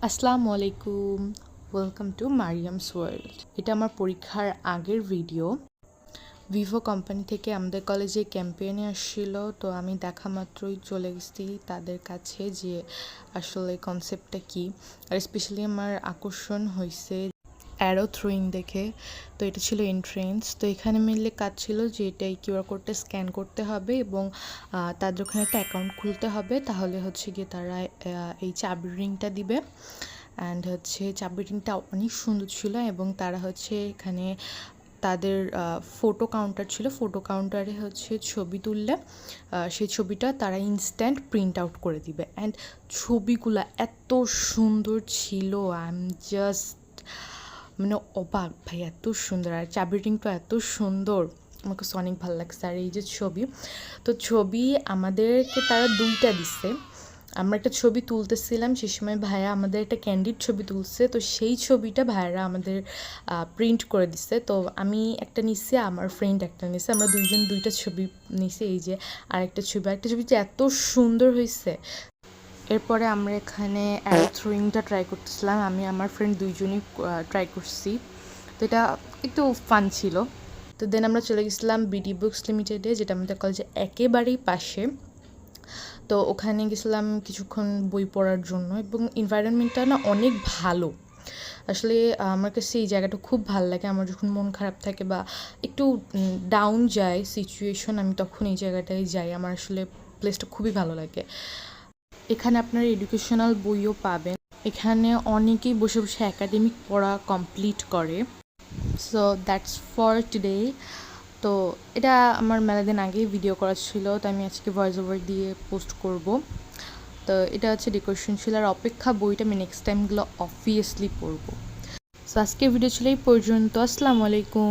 আসসালামু আলাইকুম, welcome to Mariam's world. এটা আমার পরীক্ষার আগের ভিডিও। ভিভো কোম্পানি থেকে আমাদের কলেজে ক্যাম্পেইনে আসছিল, তো আমি দেখা মাত্রই চলে গেছি তাদের কাছে যে আসলে কনসেপ্টটা কী। আর স্পেশালি আমার আকর্ষণ হয়েছে অ্যারো থ্রোয়িং দেখে। তো এটা ছিল এন্ট্রেন্স। তো এখানে মেনলি কাজ ছিল যে এটা কিউআর কোডটা স্ক্যান করতে হবে এবং তাদের ওখানে একটা অ্যাকাউন্ট খুলতে হবে, তাহলে হচ্ছে গিয়ে তারা এই চাবির রিংটা দিবে। অ্যান্ড হচ্ছে চাবির রিংটা অনেক সুন্দর ছিল এবং তারা হচ্ছে এখানে তাদের ফটো কাউন্টার ছিল, ফটো কাউন্টারে হচ্ছে ছবি তুললে সেই ছবিটা তারা ইনস্ট্যান্ট প্রিন্ট আউট করে দিবে। অ্যান্ড ছবিগুলো এত সুন্দর ছিল, আই এম জাস্ট মানে অবাক ভাই, এত সুন্দর। আর চাবির রিংটা এত সুন্দর, আমার কাছে অনেক ভালো লাগছে। আর এই যে ছবি, তো ছবি আমাদেরকে তারা দুইটা দিচ্ছে। আমরা একটা ছবি তুলতেছিলাম, সে সময় ভাইয়া আমাদের একটা ক্যান্ডিড ছবি তুলছে, তো সেই ছবিটা ভাইয়ারা আমাদের প্রিন্ট করে দিচ্ছে। তো আমি একটা নিচ্ছি, আমার ফ্রেন্ড একটা নিচ্ছে, আমরা দুইজন দুইটা ছবি নিছি। এই যে আরেকটা ছবি যে এত সুন্দর হয়েছে। এরপরে আমরা এখানে অ্যারো থ্রোয়িংটা ট্রাই করতেছিলাম, আমি আমার ফ্রেন্ড দুইজনই ট্রাই করছি। তো এটা একটু ফান ছিল। তো দেন আমরা চলে গেছিলাম বিডি বুকস লিমিটেডে, যেটা আমাদের কলেজে একেবারেই পাশে। তো ওখানে গেছিলাম কিছুক্ষণ বই পড়ার জন্য, এবং এনভায়রনমেন্টটা না অনেক ভালো। আসলে আমার কাছে এই জায়গাটা খুব ভালো লাগে। আমার যখন মন খারাপ থাকে বা একটু ডাউন যায় সিচুয়েশন, আমি তখন এই জায়গাটায় যাই। আমার আসলে প্লেসটা খুবই ভালো লাগে। এখানে আপনার এডুকেশনাল বইও পাবেন। এখানে অনেকেই বসে বসে একাডেমিক পড়া কমপ্লিট করে। So that's for today. তো এটা আমার মেলা দিন আগেই ভিডিও করা ছিল, তো আমি আজকে ভয়েস ওভার দিয়ে পোস্ট করব। তো এটা হচ্ছে ডেকোরেশন ছিল। আর অপেক্ষা বইটা আমি নেক্সট টাইমগুলো অবভিয়াসলি পড়বো। সো আজকের ভিডিও ছিল এই পর্যন্ত। আসসালামু আলাইকুম।